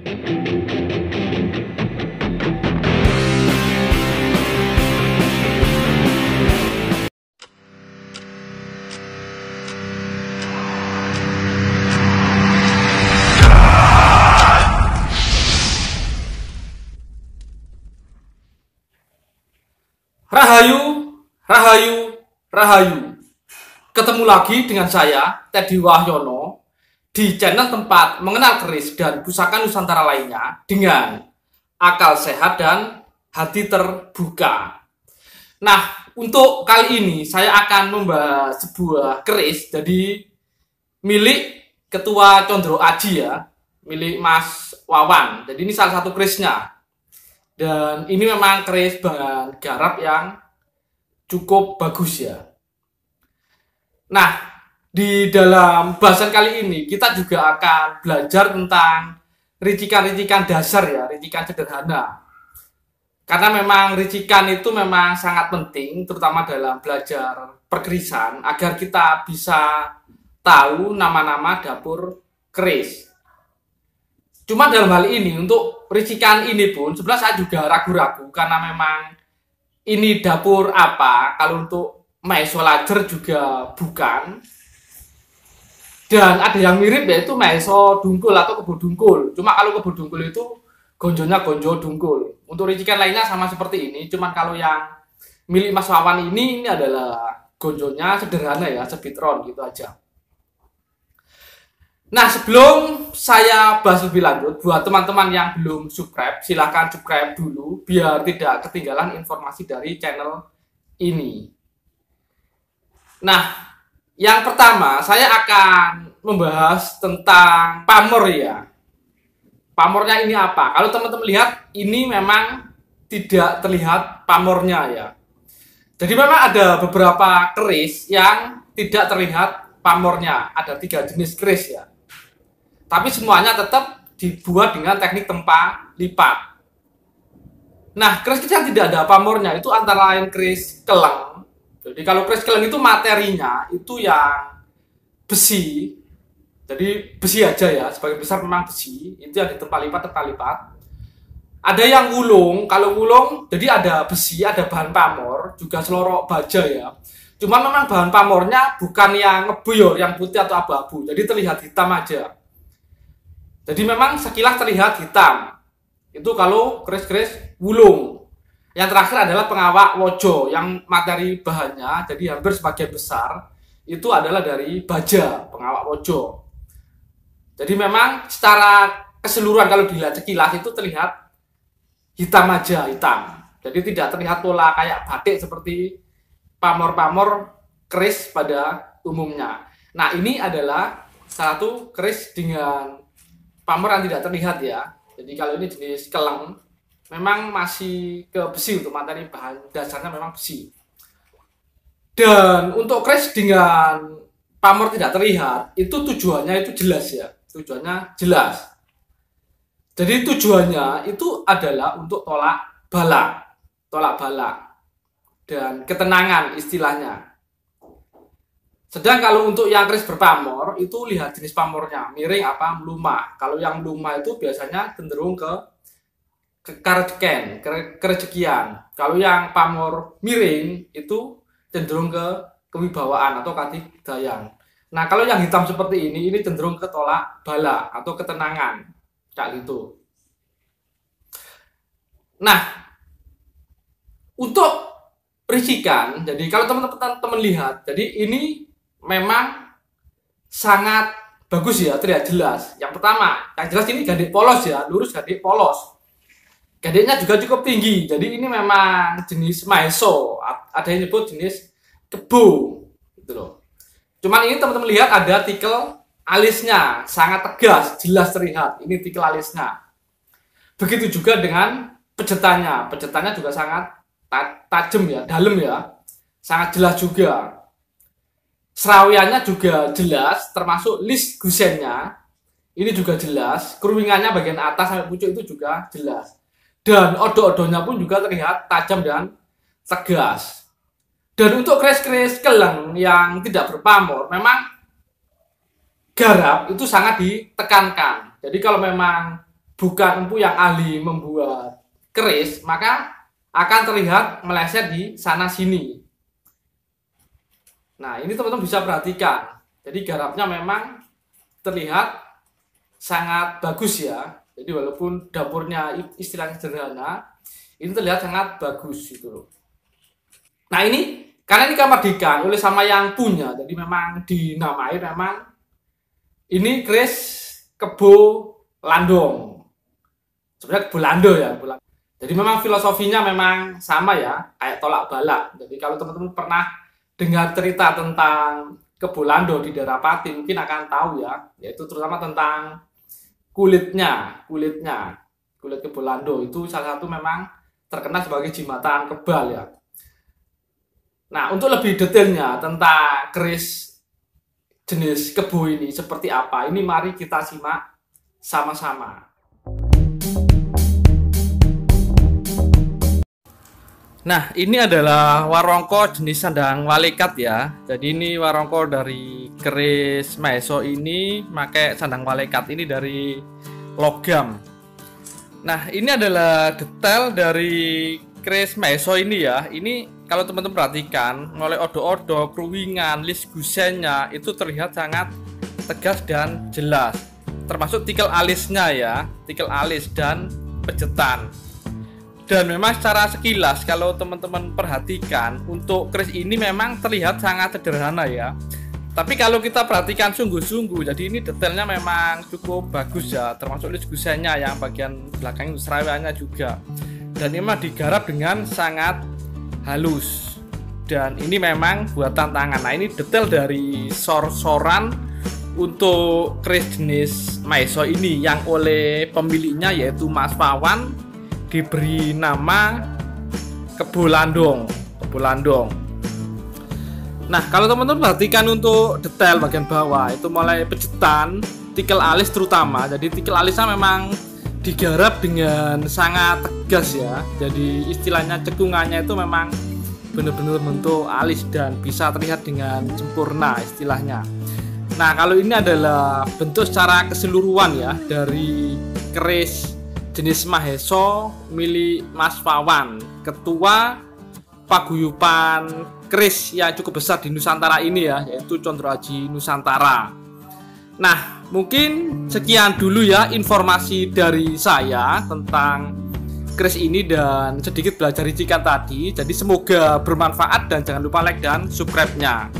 Rahayu, Rahayu, Rahayu. Ketemu lagi dengan saya, Teddy Wahyono, di channel tempat mengenal keris dan pusaka Nusantara lainnya dengan akal sehat dan hati terbuka. Nah, untuk kali ini saya akan membahas sebuah keris jadi milik Ketua Condro Aji ya, milik Mas Wawan. Jadi ini salah satu kerisnya. Dan ini memang keris bahan garap yang cukup bagus ya. Nah, di dalam bahasan kali ini kita juga akan belajar tentang ricikan-ricikan dasar ya, ricikan sederhana. Karena memang ricikan itu memang sangat penting, terutama dalam belajar perkerisan, agar kita bisa tahu nama-nama dapur keris. Cuma dalam hal ini, untuk ricikan ini pun sebenarnya saya juga ragu-ragu, karena memang ini dapur apa, kalau untuk Maeso Lajer juga bukan. Dan ada yang mirip yaitu Maeso Dungkul atau Kebo Dungkul. Cuma kalau Kebo Dungkul itu gonjonya gonjo dungkul. Untuk ricikan lainnya sama seperti ini, cuman kalau yang milik Mas Wawan ini adalah gonjonya sederhana ya, sebitron gitu aja. Nah, sebelum saya bahas lebih lanjut, buat teman-teman yang belum subscribe, silahkan subscribe dulu biar tidak ketinggalan informasi dari channel ini. Nah, yang pertama saya akan membahas tentang pamor ya. Pamornya ini apa? Kalau teman-teman lihat, ini memang tidak terlihat pamornya ya. Jadi memang ada beberapa keris yang tidak terlihat pamornya. Ada 3 jenis keris ya. Tapi semuanya tetap dibuat dengan teknik tempa lipat. Nah, keris yang tidak ada pamornya itu antara lain keris keleng. Jadi kalau keris keleng itu materinya itu yang besi. Jadi besi aja ya, sebagian besar memang besi. Itu yang ditempa lipat. Ada yang wulung. Kalau wulung jadi ada besi, ada bahan pamor, juga selorok baja ya. Cuma memang bahan pamornya bukan yang ngebuyur, yang putih atau abu-abu. Jadi terlihat hitam aja. Jadi memang sekilas terlihat hitam. Itu kalau keris-keris wulung. Yang terakhir adalah pengawak wojo yang materi bahannya jadi hampir sebagian besar itu adalah dari baja, pengawak wojo. Jadi memang secara keseluruhan kalau dilihat sekilas itu terlihat hitam aja, hitam. Jadi tidak terlihat pola kayak batik seperti pamor-pamor keris pada umumnya. Nah, ini adalah salah satu keris dengan pamor yang tidak terlihat ya. Jadi kalau ini jenis keleng, memang masih ke besi untuk materi bahan dasarnya memang besi. Dan untuk keris dengan pamor tidak terlihat, itu tujuannya itu jelas ya. Tujuannya jelas. Jadi tujuannya itu adalah untuk tolak bala. Tolak bala. Dan ketenangan istilahnya. Sedang kalau untuk yang keris berpamor, itu lihat jenis pamornya, miring apa melumah. Kalau yang melumah itu biasanya cenderung ke kerejekian. Kalau yang pamor miring itu cenderung ke kewibawaan atau katigdayan. Nah, kalau yang hitam seperti ini cenderung ke tolak bala atau ketenangan. Kayak gitu. Nah, untuk ricikan, jadi kalau teman-teman lihat, jadi ini memang sangat bagus ya, terlihat jelas. Yang pertama, yang jelas ini gandek polos ya, lurus gandek polos. Gandeknya juga cukup tinggi, jadi ini memang jenis Maeso, ada yang nyebut jenis Kebo, gitu loh. Cuman ini teman-teman lihat ada tikel alisnya, sangat tegas, jelas terlihat. Ini tikel alisnya. Begitu juga dengan pejetannya, pejetannya juga sangat tajam ya, dalam ya, sangat jelas juga. Serawiannya juga jelas, termasuk list gusennya. Ini juga jelas. Kerumingannya bagian atas sampai pucuk itu juga jelas. Dan odo-odonya pun juga terlihat tajam dan tegas. Dan untuk keris-keris keleng yang tidak berpamor, memang garap itu sangat ditekankan. Jadi kalau memang bukan empu yang ahli membuat keris, maka akan terlihat meleset di sana sini. Nah, ini teman-teman bisa perhatikan. Jadi garapnya memang terlihat sangat bagus ya. Jadi walaupun dapurnya istilahnya sederhana, ini terlihat sangat bagus gitu. Nah, ini karena ini kemerdekaan oleh sama yang punya, jadi memang dinamai memang ini keris kebo landong. Sebenarnya kebo lando ya. Jadi memang filosofinya memang sama ya, kayak tolak balak. Jadi kalau teman-teman pernah dengar cerita tentang kebo lando di daerah Pati, mungkin akan tahu ya, yaitu terutama tentang kulit kebo lando itu salah satu memang terkenal sebagai jimatan kebal ya. Nah, untuk lebih detailnya tentang keris jenis kebo ini seperti apa, ini mari kita simak sama-sama. Nah, ini adalah warongko jenis sandang walekat ya. Jadi ini warongko dari keris Maheso ini pakai sandang walekat ini dari logam. Nah, ini adalah detail dari keris Maheso ini ya. Ini kalau teman-teman perhatikan, mulai odo-odo, kruwingan, list gusennya itu terlihat sangat tegas dan jelas. Termasuk tikel alisnya ya, tikel alis dan pejetan. Dan memang secara sekilas kalau teman-teman perhatikan, untuk keris ini memang terlihat sangat sederhana ya. Tapi kalau kita perhatikan sungguh-sungguh, jadi ini detailnya memang cukup bagus ya. Termasuk list gusennya yang bagian belakang serawannya juga. Dan ini memang digarap dengan sangat halus. Dan ini memang buatan tangan. Nah, ini detail dari sor-soran untuk keris jenis Maheso ini yang oleh pemiliknya yaitu Mas Wawan diberi nama kebo landong. Nah, kalau teman-teman perhatikan untuk detail bagian bawah itu mulai pejetan, tikel alis terutama. Jadi tikel alisnya memang digarap dengan sangat tegas ya. Jadi istilahnya cekungannya itu memang benar-benar bentuk alis dan bisa terlihat dengan sempurna istilahnya. Nah, kalau ini adalah bentuk secara keseluruhan ya dari keris jenis Maheso milik Mas Wawan, ketua paguyuban keris yang cukup besar di Nusantara ini ya, yaitu Condro Aji Nusantara. Nah, mungkin sekian dulu ya informasi dari saya tentang keris ini dan sedikit belajar ricikan tadi. Jadi semoga bermanfaat dan jangan lupa like dan subscribe-nya.